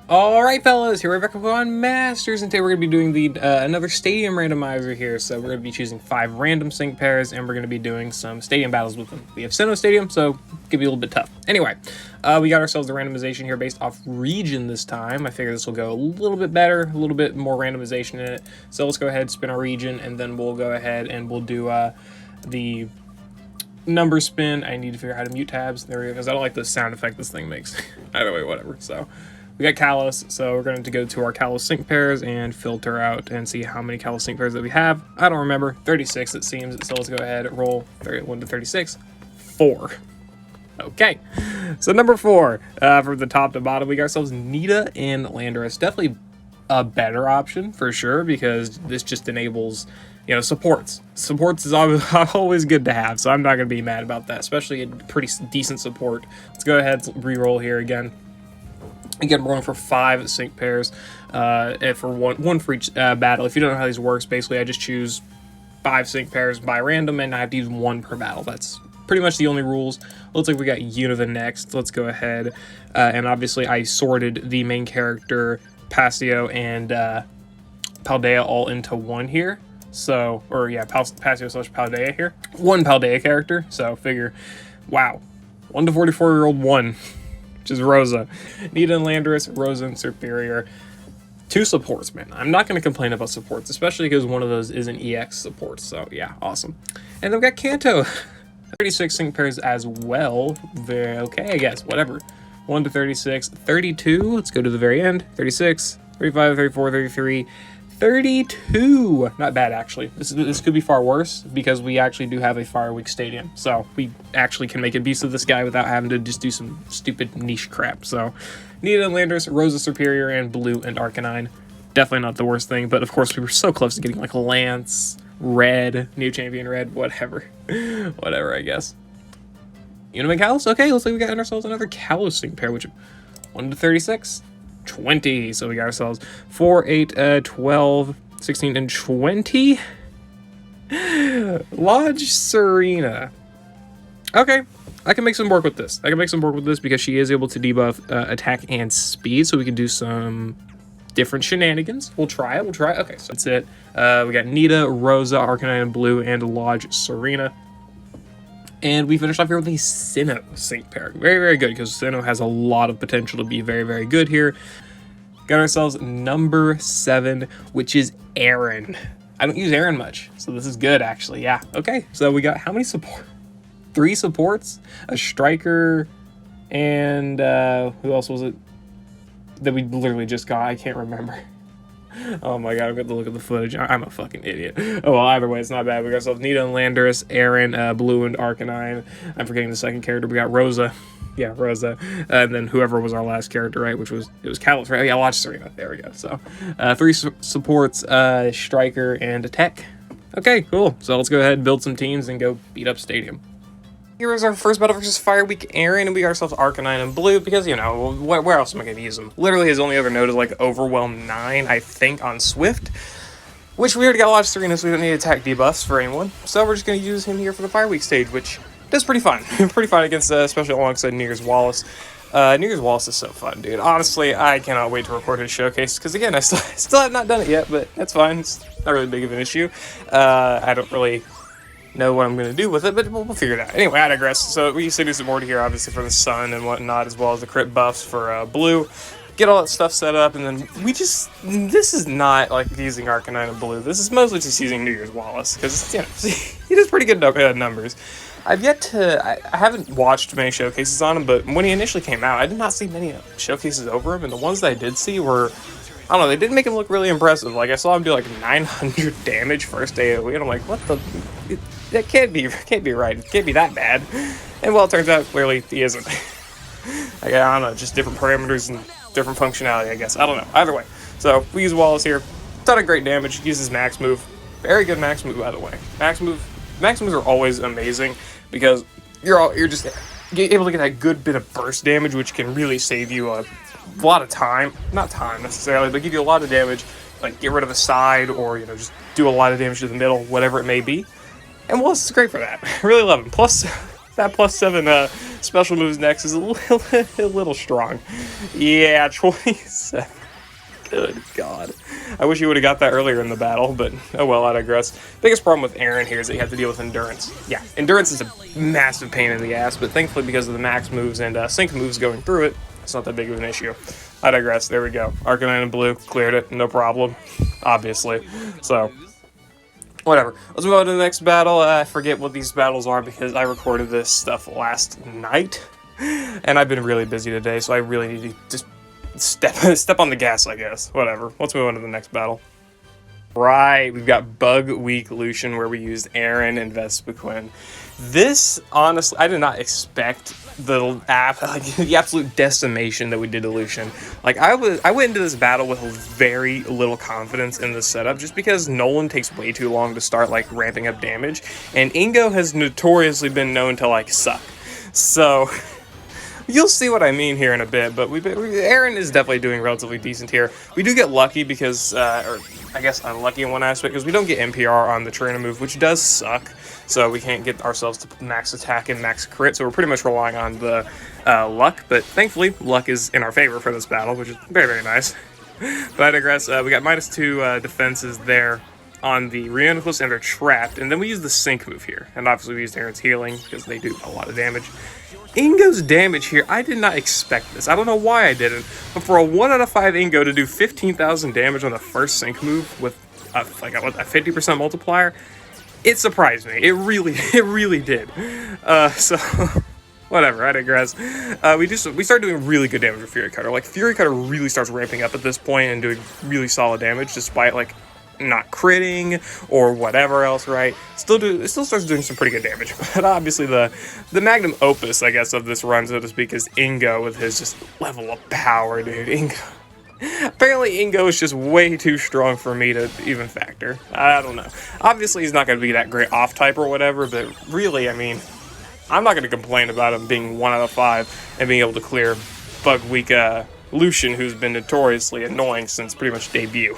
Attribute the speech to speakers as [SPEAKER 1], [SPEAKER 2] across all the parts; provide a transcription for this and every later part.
[SPEAKER 1] Alright fellas, here we're back with pokemonmasters, and today we're going to be doing the another stadium randomizer here. So we're going to be choosing 5 random sync pairs, and we're going to be doing some stadium battles with them. We have Sinnoh Stadium, so it could be a little bit tough. Anyway, we got ourselves the randomization here based off region this time. I figure this will go a little bit better, a little bit more randomization in it. So let's go ahead, spin our region, and then we'll go ahead and we'll do the number spin. I need to figure out how to mute tabs. There we go, because I don't like the sound effect this thing makes. Either way, whatever. So we got Kalos, so we're going to go to our Kalos sync pairs and filter out and see how many Kalos sync pairs that we have. I don't remember. 36 it seems, so let's go ahead and roll 1 to 36. 4. Okay, so number 4, from the top to bottom, we got ourselves Nita and Landorus. Definitely a better option for sure, because this just enables, you know, supports. Supports is always good to have, so I'm not going to be mad about that, especially a pretty decent support. Let's go ahead and re-roll here again. Again, we're going for 5 sync pairs, and for one for each battle. If you don't know how these works, basically I just choose 5 sync pairs by random, and I have to use 1 per battle. That's pretty much the only rules. Looks like we got Unova next. Let's go ahead, and obviously I sorted the main character, Pasio and Paldea, all into 1 here. So, or yeah, Pasio / Paldea here. 1 Paldea character, so figure, wow, 1 to 44-year-old 1. Which is Rosa. Nita and Landorus, Rosa and Superior. 2 supports, man. I'm not going to complain about supports, especially because one of those is an EX support. So yeah, awesome. And then we got Kanto. 36 sync pairs as well. Very okay, I guess, whatever. 1 to 36, 32. Let's go to the very end. 36, 35, 34, 33, 32. Not bad, actually. This could be far worse, because we actually do have a Fire Week Stadium. So we actually can make a beast of this guy without having to just do some stupid niche crap. So Nita and Landorus, Rosa Superior, and Blue and Arcanine. Definitely not the worst thing, but of course we were so close to getting like Lance, Red, New Champion Red, whatever. Whatever, I guess. Unova and Kalos? Okay, looks like we got ourselves another Kalos sync pair, which 1 to 36. 20, so we got ourselves 4, 8, 12, 16, and 20. Lodge Serena. Okay, I can make some work with this. Because she is able to debuff attack and speed, so we can do some different shenanigans. We'll try it. Okay, so that's it. We got Nita, Rosa, Arcanine, and Blue, and Lodge Serena. And we finished off here with a Sinnoh sync pair. Very, very good, because Sinnoh has a lot of potential to be very, very good here. Got ourselves number 7, which is Aaron. I don't use Aaron much, so this is good, actually. Yeah, okay. So we got how many support? 3 supports, a striker, and who else was it that we literally just got? I can't remember. Oh my god, I've got to look at the footage. I'm a fucking idiot. Oh well, either way, it's not bad. We got ourselves Nita and Landorus, Aaron, Blue and Arcanine. I'm forgetting the second character. We got Rosa. Yeah, Rosa. And then whoever was our last character, right? It was Kalos, right? Yeah, Lodge Serena. There we go. So 3 supports, striker, and attack. Okay, cool. So let's go ahead and build some teams and go beat up Stadium. Here is our first battle versus Fire Week Aaron, and we got ourselves Arcanine and Blue, because, you know, where else am I going to use him? Literally, his only other node is, like, Overwhelm 9, I think, on Swift, which we already got Lodge Serena, so we don't need attack debuffs for anyone, so we're just going to use him here for the Fire Week stage, which does pretty fun. Pretty fun against, especially alongside New Year's Wallace. New Year's Wallace is so fun, dude. Honestly, I cannot wait to record his showcase, because, again, I still have not done it yet, but that's fine. It's not really big of an issue. I don't really know what I'm going to do with it, but we'll figure it out. Anyway, I digress. So we used to do some more here, obviously, for the sun and whatnot, as well as the crit buffs for Blue. Get all that stuff set up, and then this is not like using Arcanine and Blue. This is mostly just using New Year's Wallace, because, you know, he does pretty good numbers. I haven't watched many showcases on him, but when he initially came out, I did not see many showcases over him, and the ones that I did see were, I don't know, they didn't make him look really impressive. Like, I saw him do like 900 damage first AoE, and I'm like, what the? That can't be right. It can't be that bad. And well, it turns out clearly he isn't. Like, I don't know, just different parameters and different functionality, I guess. I don't know. Either way. So we use Wallace here. Ton of great damage. Uses max move. Very good max move, by the way. Max moves are always amazing, because you're just able to get that good bit of burst damage, which can really save you a lot of time. Not time necessarily, but give you a lot of damage. Like, get rid of the side, or, you know, just do a lot of damage to the middle, whatever it may be. And Wallace is great for that. I really love him. Plus, that +7 special moves next is a little strong. Yeah, 27. Good God. I wish you would have got that earlier in the battle, but oh well, I digress. Biggest problem with Aaron here is that you have to deal with endurance. Yeah, endurance is a massive pain in the ass, but thankfully because of the max moves and sync moves going through it, it's not that big of an issue. I digress. There we go. Arcanine and Blue cleared it, no problem, obviously. So, whatever. Let's move on to the next battle. I forget what these battles are because I recorded this stuff last night, and I've been really busy today, so I really need to just step on the gas, I guess. Whatever. Let's move on to the next battle. Right, we've got Bug Week Lucian where we used Aaron and Vespiquen. This, honestly, I did not expect the absolute decimation that we did to Lucian. Like, I went into this battle with very little confidence in the setup just because Nolan takes way too long to start, like, ramping up damage, and Ingo has notoriously been known to, like, suck. So you'll see what I mean here in a bit, but Aaron is definitely doing relatively decent here. We do get lucky because, or I guess unlucky in one aspect, because we don't get NPR on the trainer move, which does suck. So we can't get ourselves to max attack and max crit, so we're pretty much relying on the luck. But thankfully, luck is in our favor for this battle, which is very, very nice. But I digress. We got -2 defenses there on the Reanimus, and they're trapped. And then we use the sync move here. And obviously we used Aaron's healing because they do a lot of damage. Ingo's damage here, I did not expect this. I don't know why I didn't, but for a 1 out of 5 Ingo to do 15,000 damage on the first sync move with a 50% multiplier, it surprised me. It really did. So whatever, I digress. We start doing really good damage with Fury Cutter. Like, Fury Cutter really starts ramping up at this point and doing really solid damage despite, like, not critting or whatever else, right? It still starts doing some pretty good damage. But obviously the magnum opus, I guess, of this run, so to speak, is Ingo with his just level of power, dude. Ingo. Apparently Ingo is just way too strong for me to even factor. I don't know. Obviously he's not going to be that great off-type or whatever, but really, I mean, I'm not going to complain about him being 1 out of 5 and being able to clear Bug Week Lucian, who's been notoriously annoying since pretty much debut.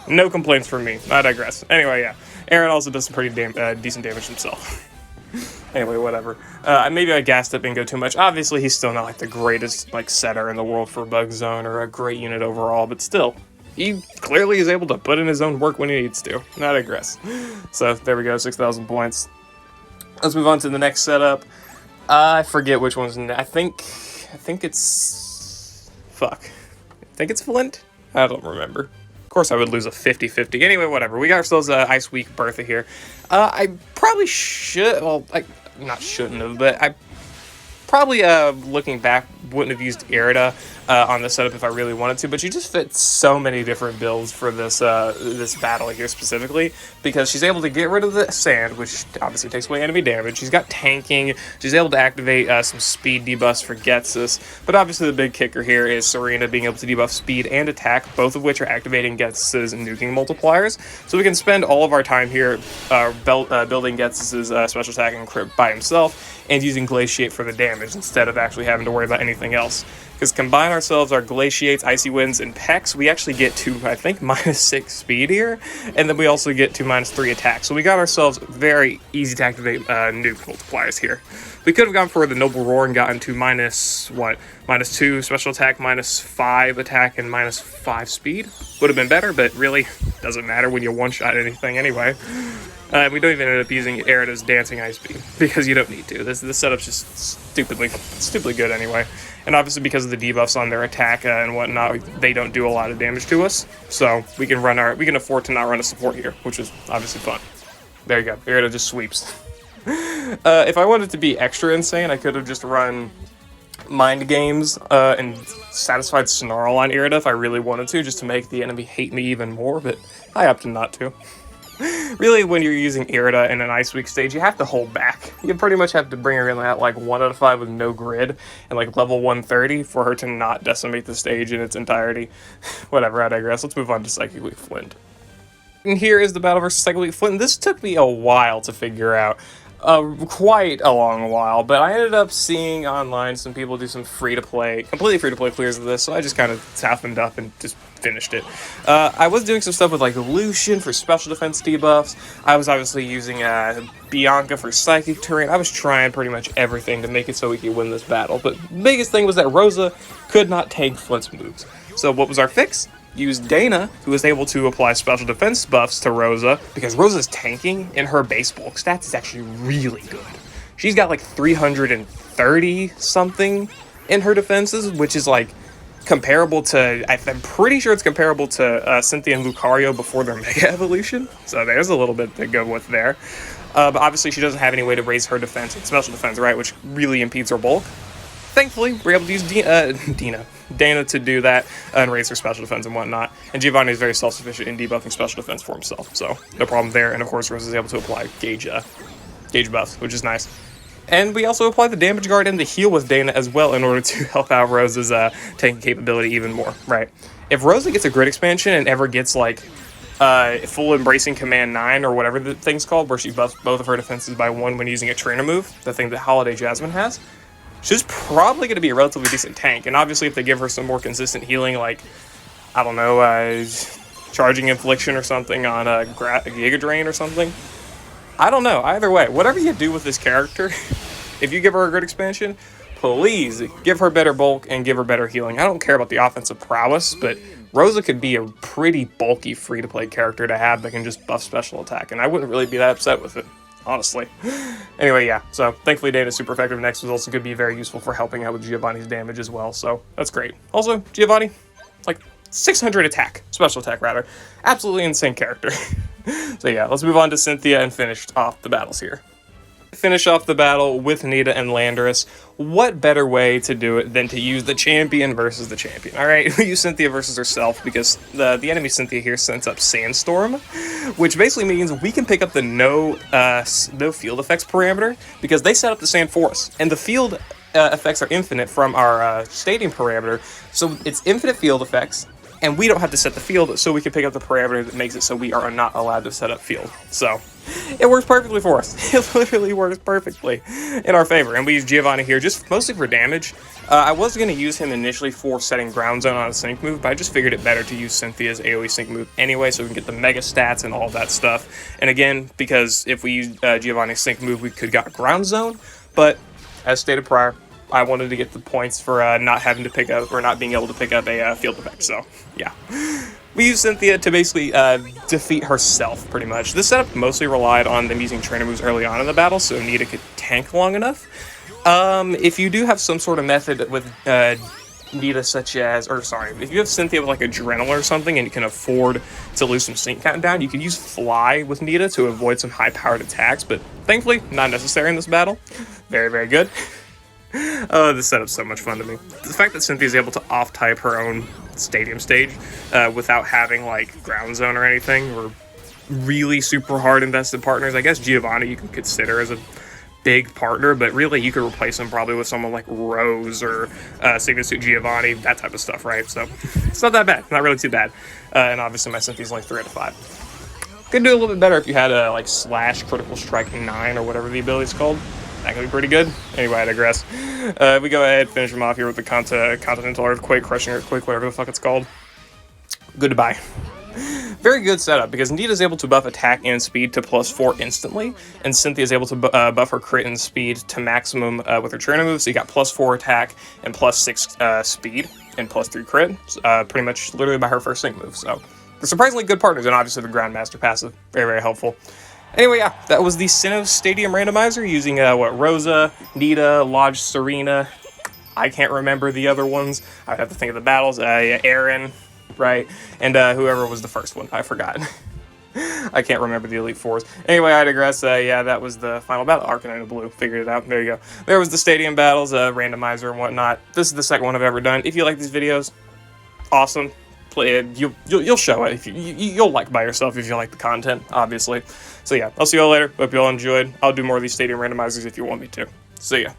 [SPEAKER 1] No complaints from me. I digress. Anyway, yeah. Aaron also does some pretty decent damage himself. Anyway, whatever. Maybe I gassed up Ingo too much. Obviously, he's still not like the greatest like setter in the world for Bug Zone or a great unit overall, but still, he clearly is able to put in his own work when he needs to. I digress. So there we go, 6,000 points. Let's move on to the next setup. I forget which one's. I think it's. Fuck. I think it's Flint. I don't remember. Of course, I would lose a 50-50. Anyway, whatever. We got ourselves a Ice Week Bertha here. I probably should. Well, not shouldn't have, but I probably, looking back, wouldn't have used Irida on this setup if I really wanted to, but she just fits so many different builds for this this battle here specifically, because she's able to get rid of the sand, which obviously takes away enemy damage. She's got tanking. She's able to activate some speed debuffs for Getsus, but obviously the big kicker here is Serena being able to debuff speed and attack, both of which are activating Getsus's nuking multipliers, so we can spend all of our time here building Getsus's special attack and crit by himself, and using Glaciate for the damage instead of actually having to worry about anything else. Because combine ourselves our Glaciates, Icy Winds, and Pecks, we actually get to, I think, -6 speed here, and then we also get to -3 attack. So we got ourselves very easy to activate nuke multipliers here. We could have gone for the Noble Roar and gotten to -2 special attack, -5 attack, and -5 speed. Would have been better, but really doesn't matter when you one-shot anything anyway. We don't even end up using Irida's Dancing Ice Beam, because you don't need to. This setup's just stupidly good anyway. And obviously because of the debuffs on their attack and whatnot, they don't do a lot of damage to us. So we can afford to not run a support here, which is obviously fun. There you go. Irida just sweeps. If I wanted to be extra insane, I could have just run Mind Games and satisfied Snarl on Irida if I really wanted to, just to make the enemy hate me even more, but I opted not to. Really, when you're using Irida in an Ice Week stage, you have to hold back. You pretty much have to bring her in at like 1 out of 5 with no grid and like level 130 for her to not decimate the stage in its entirety. Whatever, I digress. Let's move on to Psychic Week Flint. And here is the battle versus Psychic Week Flint. This took me a while to figure out. quite a long while, but I ended up seeing online some people do some completely free-to-play clears of this, so I just kind of toughened up and just finished it. I was doing some stuff with like Lucian for special defense debuffs. I was obviously using Bianca for psychic terrain. I was trying pretty much everything to make it so we could win this battle, but the biggest thing was that Rosa could not tank Flint's moves. So what was our fix? Use Dana, who was able to apply special defense buffs to Rosa, because Rosa's tanking in her base bulk stats is actually really good. She's got like 330 something in her defenses, which is like comparable to, I'm pretty sure it's comparable to Cynthia and Lucario before their Mega Evolution. So there's a little bit to go with there. But obviously she doesn't have any way to raise her defense and special defense, right, which really impedes her bulk. Thankfully, we're able to use Dana to do that and raise her special defense and whatnot. And Giovanni is very self-sufficient in debuffing special defense for himself, so no problem there. And of course, Rose is able to apply gauge buffs, which is nice. And we also apply the damage guard and the heal with Dana as well in order to help out Rose's tanking capability even more, right? If Rosa gets a grid expansion and ever gets like full embracing command 9 or whatever the thing's called, where she buffs both of her defenses by 1 when using a trainer move, the thing that Holiday Jasmine has, she's probably going to be a relatively decent tank. And obviously if they give her some more consistent healing, like, I don't know, charging infliction or something on a Giga Drain or something, I don't know. Either way, whatever you do with this character, if you give her a good expansion, please give her better bulk and give her better healing. I don't care about the offensive prowess, but Rosa could be a pretty bulky free-to-play character to have that can just buff special attack, and I wouldn't really be that upset with it, honestly. Anyway, yeah, so thankfully Dana's super effective next was also going to be very useful for helping out with Giovanni's damage as well, so that's great. Also, Giovanni, like 600 special attack rather. Absolutely insane character. So yeah, let's move on to Cynthia and finish off the battles here. Finish off the battle with Nita and Landorus. What better way to do it than to use the champion versus the champion? All right, we use Cynthia versus herself because the enemy Cynthia here sends up Sandstorm, which basically means we can pick up the no field effects parameter because they set up the sand for us, and the field effects are infinite from our stadium parameter, so it's infinite field effects. And we don't have to set the field, so we can pick up the parameter that makes it so we are not allowed to set up field. So, it works perfectly for us. It literally works perfectly in our favor. And we use Giovanni here just mostly for damage. I was going to use him initially for setting ground zone on a sync move, but I just figured it better to use Cynthia's AoE sync move anyway, so we can get the mega stats and all that stuff. And again, because if we use Giovanni's sync move, we could got ground zone. But, as stated prior, I wanted to get the points for not having to pick up, or not being able to pick up a field effect, so yeah. We used Cynthia to basically defeat herself, pretty much. This setup mostly relied on them using trainer moves early on in the battle, so Nita could tank long enough. If you do have some sort of method with Nita such as, if you have Cynthia with like Adrenaline or something and you can afford to lose some sync countdown, you can use Fly with Nita to avoid some high-powered attacks, but thankfully, not necessary in this battle. Very, very good. Oh, this setup's so much fun to me. The fact that Cynthia's able to off-type her own stadium stage without having, like, ground zone or anything, or really super hard invested partners. I guess Giovanni you can consider as a big partner, but really you could replace him probably with someone like Rose or Sigma Suit Giovanni, that type of stuff, right? So, it's not that bad. Not really too bad. And obviously my Cynthia's only 3 out of 5. Could do a little bit better if you had a, like, Slash Critical Strike 9 or whatever the ability's called. That could be pretty good. Anyway, I digress. We go ahead, finish him off here with the Continental Earthquake, Crushing Earthquake, whatever the fuck it's called. Goodbye. Very good setup, because Nita's able to buff attack and speed to +4 instantly, and Cynthia's able to buff her crit and speed to maximum with her trainer moves, so you got +4 attack and +6 speed and +3 crit, pretty much literally by her first sync move, so they're surprisingly good partners, and obviously the Grandmaster passive, very, very helpful. Anyway, yeah, that was the Sinnoh Stadium Randomizer using, Rosa, Nita, Lodge Serena, I can't remember the other ones, I have to think of the battles, Aaron, right, and whoever was the first one, I forgot. I can't remember the Elite Fours. Anyway, I digress, yeah, that was the final battle, Arcanine Blue, figured it out, there you go. There was the Stadium battles, Randomizer and whatnot. This is the second one I've ever done. If you like these videos, awesome. Play it. You'll show it if you'll like by yourself if you like the content, obviously. So yeah, I'll see you all later. Hope you all enjoyed. I'll do more of these stadium randomizers if you want me to. See ya.